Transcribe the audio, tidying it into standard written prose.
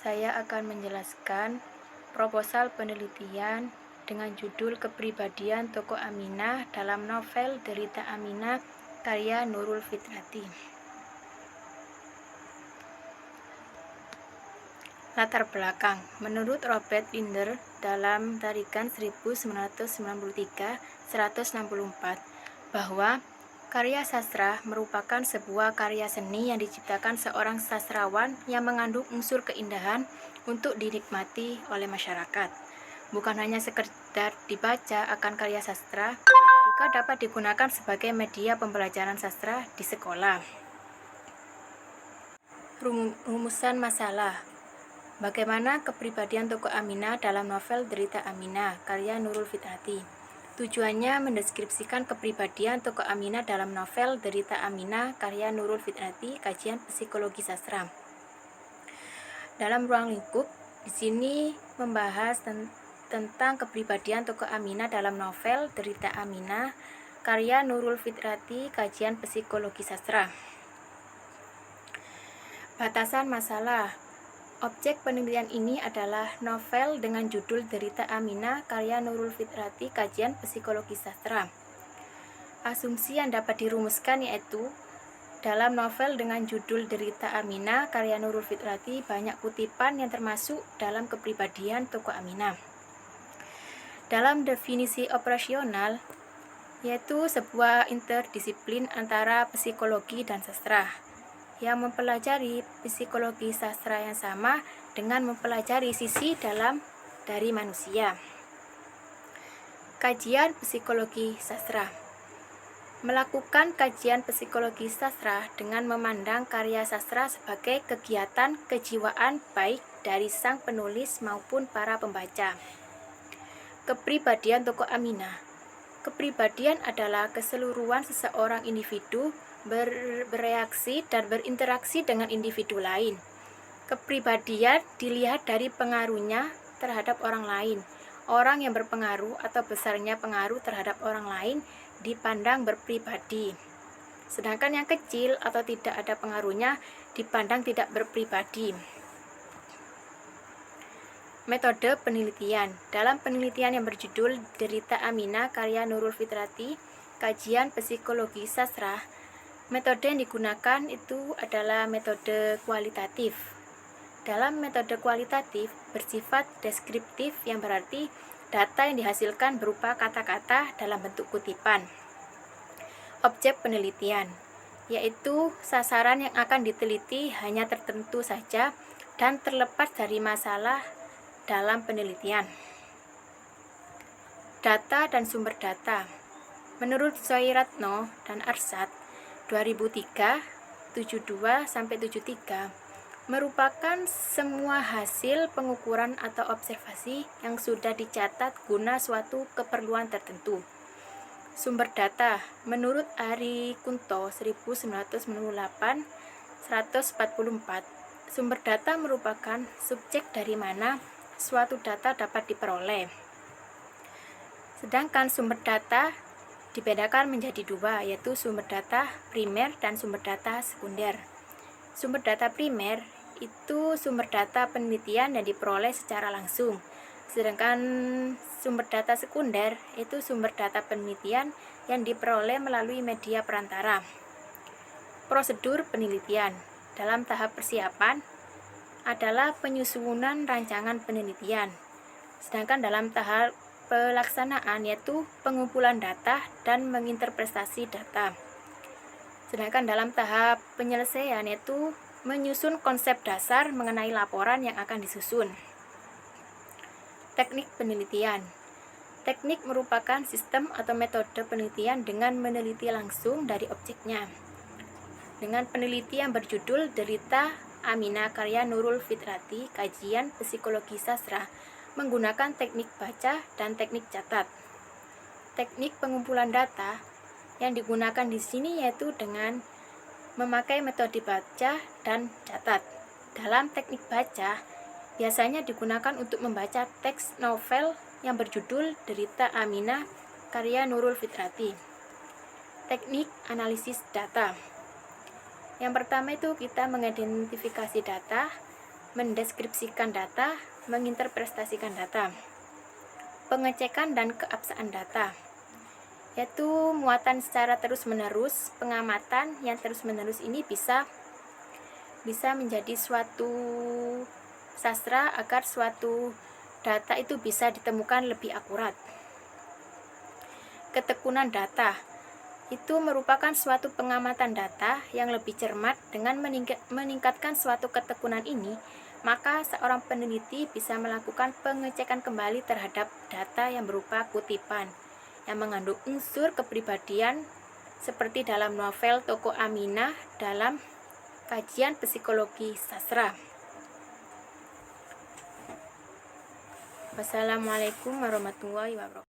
Saya akan menjelaskan proposal penelitian dengan judul Kepribadian Tokoh Aminah dalam novel Derita Aminah karya Nurul Fitrati. Latar belakang. Menurut Robert Linder dalam Tarikan 1993-164 bahwa karya sastra merupakan sebuah karya seni yang diciptakan seorang sastrawan yang mengandung unsur keindahan untuk dinikmati oleh masyarakat. Bukan hanya sekedar dibaca akan karya sastra, juga dapat digunakan sebagai media pembelajaran sastra di sekolah. Rumusan masalah. Bagaimana kepribadian tokoh Aminah dalam novel Derita Aminah karya Nurul Fitrati. Tujuannya mendeskripsikan kepribadian tokoh Aminah dalam novel Derita Aminah karya Nurul Fitrati, kajian psikologi sastra. Dalam ruang lingkup, di sini membahas tentang kepribadian tokoh Aminah dalam novel Derita Aminah karya Nurul Fitrati, kajian psikologi sastra. Batasan masalah. Objek penelitian ini adalah novel dengan judul Derita Aminah karya Nurul Fitrati, kajian psikologi sastra. Asumsi yang dapat dirumuskan yaitu dalam novel dengan judul Derita Aminah karya Nurul Fitrati banyak kutipan yang termasuk dalam kepribadian tokoh Aminah. Dalam definisi operasional, yaitu sebuah interdisiplin antara psikologi dan sastra yang mempelajari psikologi sastra yang sama dengan mempelajari sisi dalam dari manusia. Kajian psikologi sastra. Melakukan kajian psikologi sastra dengan memandang karya sastra sebagai kegiatan kejiwaan baik dari sang penulis maupun para pembaca. Kepribadian tokoh Aminah. Kepribadian adalah keseluruhan seseorang individu bereaksi dan berinteraksi dengan individu lain. Kepribadian dilihat dari pengaruhnya terhadap orang lain. Orang yang berpengaruh atau besarnya pengaruh terhadap orang lain dipandang berpribadi. Sedangkan yang kecil atau tidak ada pengaruhnya dipandang tidak berpribadi. Metode penelitian. Dalam penelitian yang berjudul Derita Aminah karya Nurul Fitrati, kajian psikologi sastra, metode yang digunakan itu adalah metode kualitatif. Dalam metode kualitatif bersifat deskriptif, yang berarti data yang dihasilkan berupa kata-kata dalam bentuk kutipan. Objek penelitian, yaitu sasaran yang akan diteliti hanya tertentu saja dan terlepas dari masalah dalam penelitian. Data dan sumber data. Menurut Soeiratno dan Arsad 2003 72-73 merupakan semua hasil pengukuran atau observasi yang sudah dicatat guna suatu keperluan tertentu. Sumber data. Menurut Ari Kunto 1998-144, sumber data merupakan subjek dari mana suatu data dapat diperoleh. Sedangkan sumber data dibedakan menjadi dua, yaitu sumber data primer dan sumber data sekunder. Sumber data primer itu sumber data penelitian yang diperoleh secara langsung. Sedangkan sumber data sekunder itu sumber data penelitian yang diperoleh melalui media perantara. Prosedur penelitian. Dalam tahap persiapan adalah penyusunan rancangan penelitian. Sedangkan dalam tahap pelaksanaan yaitu pengumpulan data dan menginterpretasi data. Sedangkan dalam tahap penyelesaian yaitu menyusun konsep dasar mengenai laporan yang akan disusun. Teknik penelitian. Teknik merupakan sistem atau metode penelitian dengan meneliti langsung dari objeknya. Dengan penelitian berjudul Derita Aminah karya Nurul Fitrati, kajian psikologi sastra, menggunakan teknik baca dan teknik catat. Teknik pengumpulan data yang digunakan di sini yaitu dengan memakai metode baca dan catat. Dalam teknik baca, biasanya digunakan untuk membaca teks novel yang berjudul Derita Aminah karya Nurul Fitrati. Teknik analisis data. Yang pertama itu kita mengidentifikasi data, mendeskripsikan data, menginterpretasikan data. Pengecekan dan keabsahan data, yaitu muatan secara terus-menerus. Pengamatan yang terus-menerus ini bisa menjadi suatu sastra agar suatu data itu bisa ditemukan lebih akurat. Ketekunan data itu merupakan suatu pengamatan data yang lebih cermat. Dengan meningkatkan suatu ketekunan ini, maka seorang peneliti bisa melakukan pengecekan kembali terhadap data yang berupa kutipan yang mengandung unsur kepribadian, seperti dalam novel Toko Aminah dalam kajian psikologi sastra. Wassalamualaikum warahmatullahi wabarakatuh.